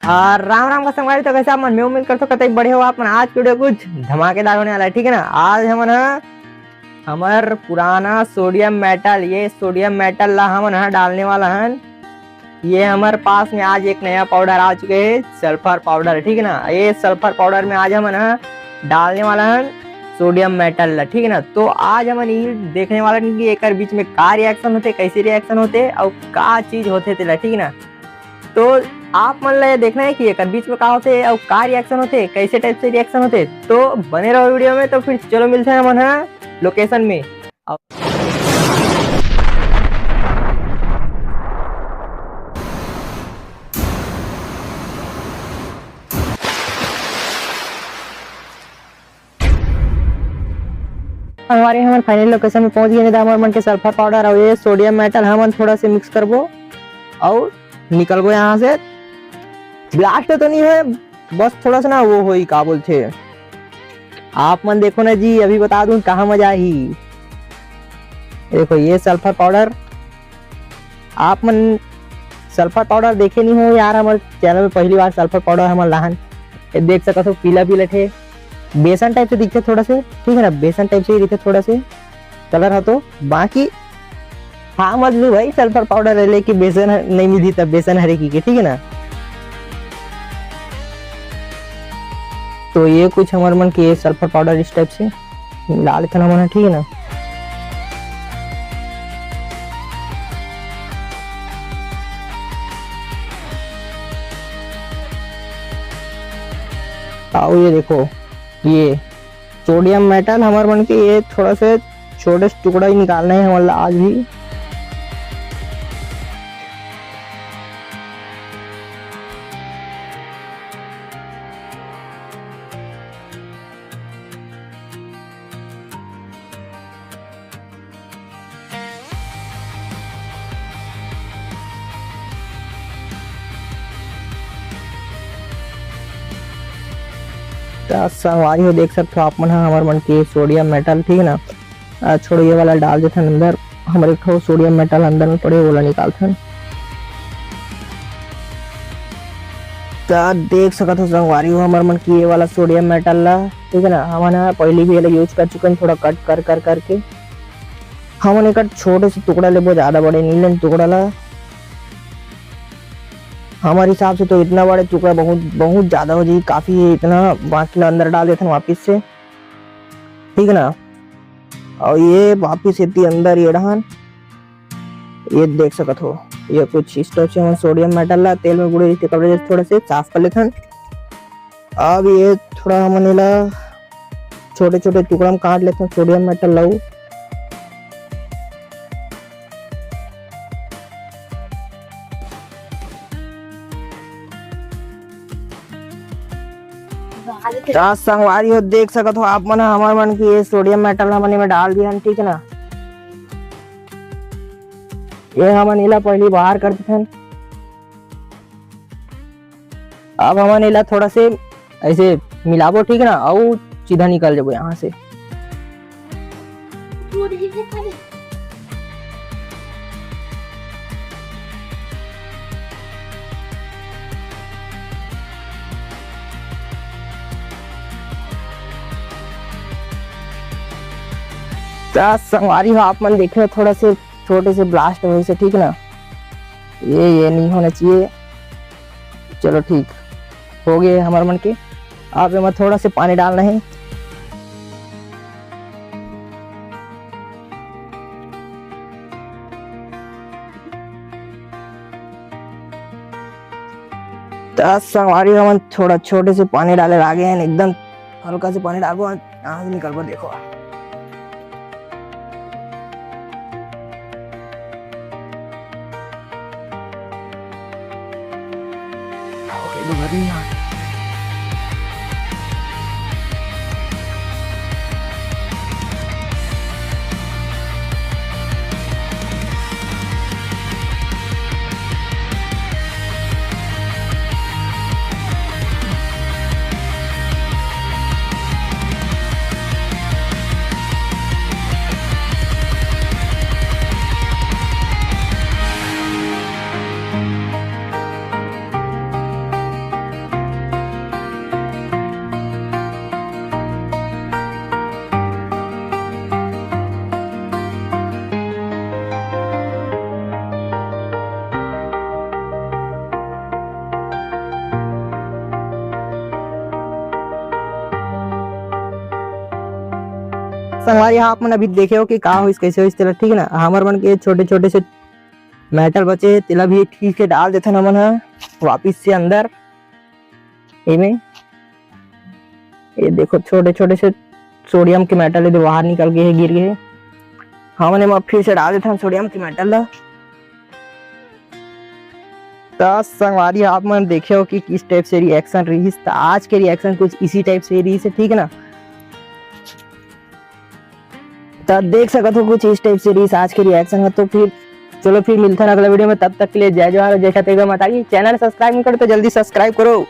और राम राम का संगवारी। तो कैसे आप मन में उम्मीद करते हो कतई बड़े हो आप। आज वीडियो कुछ धमाकेदार होने वाला है, ठीक है ना। आज हमन हमार पुराना सोडियम मेटल, ये सोडियम मेटल ला हमन डालने वाला है। ये हमारे पास में आज एक नया पाउडर आ चुके हैं, सल्फर पाउडर, ठीक है ना। ये सल्फर पाउडर में आज हमन डालने वाला है सोडियम मेटल, ठीक है ना। तो आज हमन ये देखने वाला है कि एक बीच में का रिएक्शन होते, कैसे रिएक्शन होते और का चीज होते, ठीक है ना। तो आप मन ले देखना है कि एक बीच में का होते और का रिएक्शन होते, कैसे टाइप से रिएक्शन होते। तो बने रहो वीडियो में। तो फिर चलो मिलते हैं हम लोकेशन में। हमारे फाइनल लोकेशन में पहुंच गए। हमारे मन के सल्फर पाउडर और ये सोडियम मेटल हम थोड़ा से मिक्स करबो और निकल गो यहाँ से। ब्लास्ट तो नहीं है, बस थोड़ा सा ना वो हो का बोलते आप मन देखो ना जी। अभी बता दूं कहाँ मजा ही। देखो ये सल्फर पाउडर, आप मन सल्फर पाउडर देखे नहीं हो यार। हमारे चैनल में पहली बार सल्फर पाउडर हमारे लाहन देख सका तो पीला पीला थे, बेसन टाइप से दिखते थोड़ा से, ठीक है ना। बेसन टाइप से ही दिखते थोड़ा से कलर है। तो बाकी हाँ मत लो भाई, सल्फर पाउडर लेके बेसन नहीं मिली तब बेसन हरे की, ठीक है ना। तो ये कुछ हमारे मन के सल्फर पाउडर इस टाइप से मिला लेते हैं, ठीक है ना। आओ ये देखो, ये सोडियम मेटल हमारे मन के ये थोड़ा से छोटे टुकड़ा ही निकालना है हमारा आज भी। संगवारी हो देख सकते हो आप मन हमारे मन के सोडियम मेटल, ठीक है ना। छोड़ो ये वाला डाल देते हैं अंदर। हमारे को सोडियम मेटल अंदर में पड़े वाला निकालते हैं। देख सकते हो संगवारी हो हमारे मन की ये वाला सोडियम मेटल ला, ठीक है ना। हमने पहले भी ये यूज कर चुके हैं। थोड़ा कट कर कर करके हमने कट छोटे से टुकड़ा ले, बहुत ज्यादा बड़े नहीं ले टुकड़ा ला। हमारे हिसाब से तो इतना बड़े टुकड़ा बहुत बहुत ज्यादा हो जाए, काफी है इतना। बाकी अंदर डाल देते हैं वापिस से, ठीक है ना। और ये वापिस इतनी अंदर ये डहान ये देख सकते हो। ये कुछ इस टाइप से हम सोडियम मेटल ला तेल में गुड़े कपड़े जैसे थोड़ा से साफ कर लेते हैं। अब ये थोड़ा हमने ला छोटे छोटे टुकड़ा में काट लेते हैं सोडियम मेटल लाऊ। संगवारी हो देख सकते हो आप मन हमारे मन की ये सोडियम मेटल हमने में डाल दिया, ठीक है ना। ये हम नीला पहली बाहर करते थे। अब हम नीला थोड़ा से ऐसे मिलाबो, ठीक है ना। और सीधा निकल जाबो यहाँ से। संगवारी हो आप मन देखे थोड़ा से छोटे से ब्लास्ट हो से, ठीक है ना। ये नहीं होना चाहिए। चलो ठीक हो गए हमारे मन के। अब हमें थोड़ा से पानी डालना है। संगवारी हम थोड़ा छोटे से पानी डाले आगे हैं, एकदम हल्का से पानी डालो, यहाँ से निकल को देखो। संगवारी आप मन अभी देखे हो कि का हो कैसे हो तेला, ठीक है ना। हमर मन के छोटे छोटे से मेटल बचे तेला भी ठीक के डाल देथन हमन हा वापिस से अंदर एमे। ये देखो छोटे छोटे से सोडियम के मेटल ये बाहर निकल गए गिर गए। हमन एमा फिर से डाल देथन सोडियम के मेटल ला। तो संगवारी आप मन देखे हो कि किस टाइप से रिएक्शन रही। तो आज के रिएक्शन कुछ इसी टाइप से रही है, ठीक है ना। तो देख सकते हो कुछ इस टाइप से रही आज के रिएक्शन है। तो फिर चलो फिर मिलते हैं अगले वीडियो में, तब तक के लिए जय जवाहर जय छत्तीसगढ़ माता की। चैनल सब्सक्राइब नहीं करो तो जल्दी सब्सक्राइब करो।